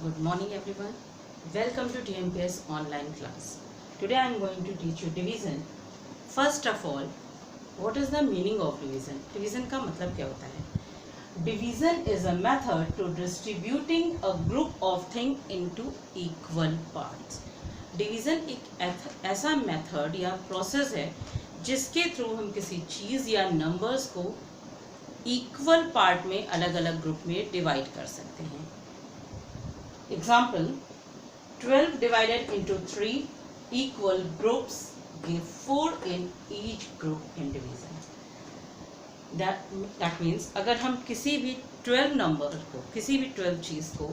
Good morning everyone. Welcome to TMPS online class. Today I am going to teach you division. First of all, what is the meaning of division? Division का मतलब क्या होता है? Division is a method to distributing a group of things into equal parts. Division एक ऐसा method या process है जिसके थ्रू हम किसी चीज़ या नंबर्स को इक्वल पार्ट में अलग अलग ग्रुप में डिवाइड कर सकते हैं. Example, 12 divided into 3 equal groups give 4 in each group in division. That means अगर हम किसी भी 12 नंबर को, किसी भी 12 चीज़ को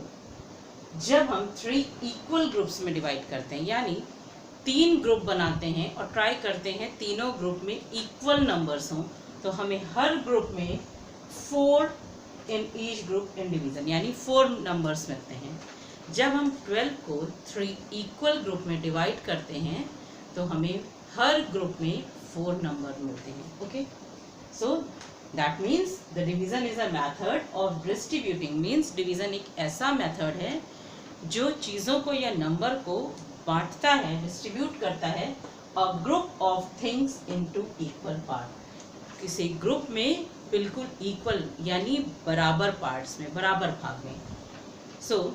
जब हम 3 इक्वल ग्रुप्स में डिवाइड करते हैं, यानी 3 ग्रुप बनाते हैं और ट्राई करते हैं तीनों ग्रुप में इक्वल नंबर्स हों, तो हमें हर ग्रुप में 4 in each group in division यानी 4 नंबर्स मिलते हैं. जब हम 12 को 3 इक्वल ग्रुप में डिवाइड करते हैं तो हमें हर ग्रुप में 4 नंबर मिलते हैं. Okay, so that means the division is a method of distributing. Means division एक ऐसा मेथड है जो चीज़ों को या नंबर को बांटता है, डिस्ट्रीब्यूट करता है a group of things into equal part. किसी ग्रुप में बिल्कुल इक्वल यानी बराबर पार्ट्स में, बराबर भाग में. सो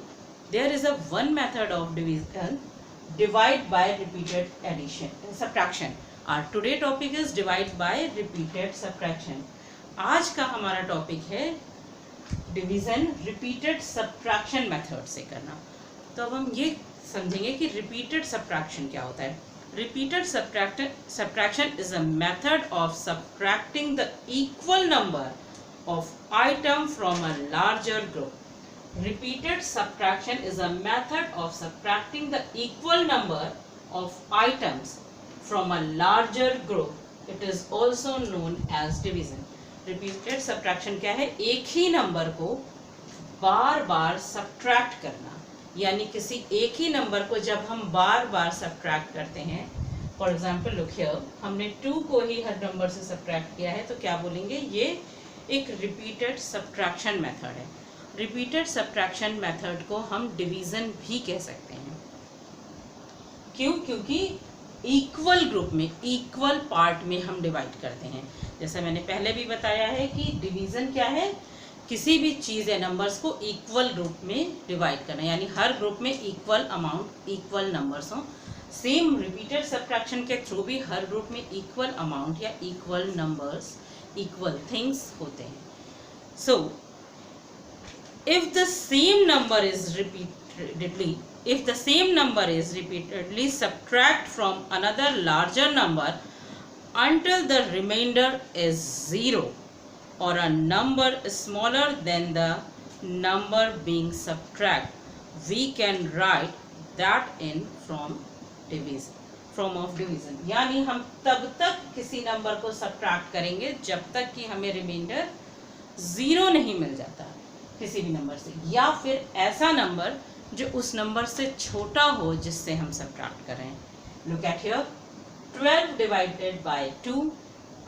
there is a one method of division, divide by repeated addition subtraction. Our today topic is divide by repeated subtraction. आज का हमारा टॉपिक है डिवीजन रिपीटेड सब्ट्रैक्शन मेथड से करना. तो अब हम ये समझेंगे कि रिपीटेड सब्ट्रैक्शन क्या होता है. Repeated subtraction is a method of subtracting the equal number of item from a larger group. Repeated subtraction is a method of subtracting the equal number of items from a larger group. It is also known as division. Repeated subtraction क्या है? एक ही number को बार बार subtract करना. यानी किसी एक ही number को जब हम बार बार subtract करते हैं, for example look here, हमने 2 को ही हर नंबर से subtract किया है, तो क्या बोलेंगे? ये एक repeated subtraction method है. रिपीटेड सब्ट्रैक्शन मेथड को हम डिवीज़न भी कह सकते हैं. क्यों? क्योंकि इक्वल ग्रुप में, इक्वल पार्ट में हम डिवाइड करते हैं. जैसे मैंने पहले भी बताया है कि डिवीज़न क्या है? किसी भी चीज़ या नंबर्स को इक्वल ग्रुप में डिवाइड करना, यानी हर ग्रुप में इक्वल अमाउंट, इक्वल नंबर्स हों. सेम रिपीटेड सब्ट्रैक्शन के थ्रू भी हर ग्रुप में इक्वल अमाउंट या इक्वल नंबर्स, इक्वल थिंग्स होते हैं. सो if the same number is repeatedly subtract from another larger number until the remainder is 0 or a number smaller than the number being subtracted, we can write that in form of division. यानी हम तब तक किसी number को subtract करेंगे जब तक कि हमें रिमाइंडर 0 नहीं मिल जाता किसी भी नंबर से, या फिर ऐसा नंबर जो उस नंबर से छोटा हो जिससे हम सब्ट्रैक्ट कर रहे हैं. Look at here, 12 divided by 2.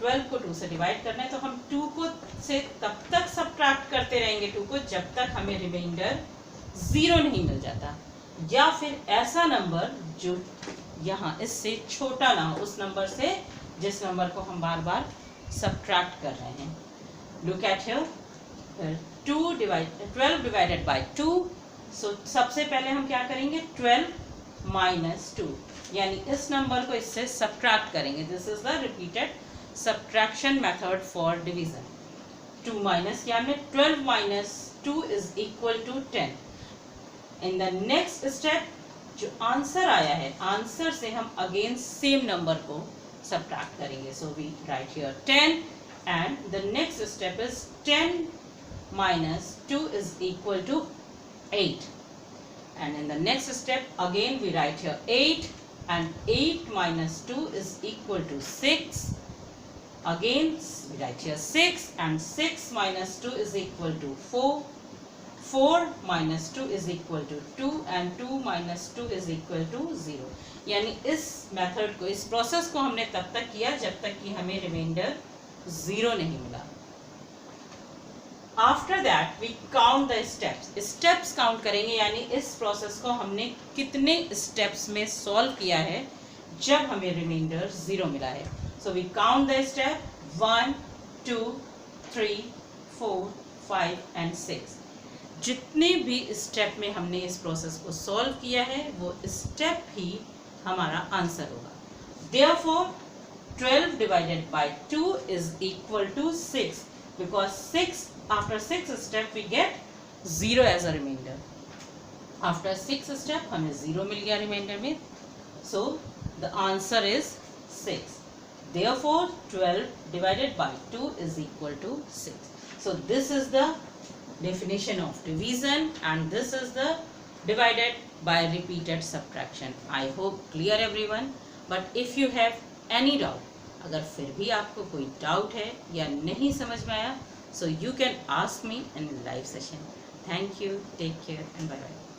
12 को 2 से डिवाइड करना है, तो हम 2 को से तब तक सब्ट्रैक्ट करते रहेंगे 2 को जब तक हमें रिमाइंडर 0 नहीं मिल जाता, या फिर ऐसा नंबर जो यहाँ इससे छोटा ना हो, उस नंबर से जिस नंबर को हम बार बार सब्ट्रैक्ट कर रहे हैं. Look at here, 12 divided by 2. सो सबसे पहले हम क्या करेंगे? 12 माइनस 2, यानी इस नंबर को इससे सब्ट्रैक्ट करेंगे. This is the repeated subtraction method for division. 2 minus किया हमने, 12 minus 2 is equal to 10. In the next step जो आंसर आया है, आंसर से हम अगेन सेम नंबर को सब्ट्रैक्ट करेंगे. So we write here 10 and the next step is 10 minus 2 is equal to 8, and in the next step again we write here 8, and 8 minus 2 is equal to 6. Again we write here 6, and 6 minus 2 is equal to 4. 4 minus 2 is equal to 2, and 2 minus 2 is equal to 0. यानी इस method को, इस process को हमने तब तक किया जब तक कि हमें रिमाइंडर 0 नहीं मिला. After that we count the steps, steps count करेंगे, यानी इस प्रोसेस को हमने कितने स्टेप्स में सॉल्व किया है जब हमें रिमाइंडर 0 मिला है. So we count the step 1 2 3 4 5 and 6. जितने भी स्टेप में हमने इस प्रोसेस को सॉल्व किया है वो स्टेप ही हमारा आंसर होगा. Therefore 12 divided by 2 is equal to 6, because 6 after 6 step we get 0 as a remainder. After 6 step हमें 0 मिल गया रिमाइंडर में. So the answer is 6. Therefore 12 divided by 2 is equal to 6. So this is the definition of division and this is the divided by repeated subtraction. I hope clear everyone. But if you have any doubt, अगर फिर भी आपको कोई doubt है या नहीं समझ में आया, so you can ask me in live session. Thank you, take care and bye bye.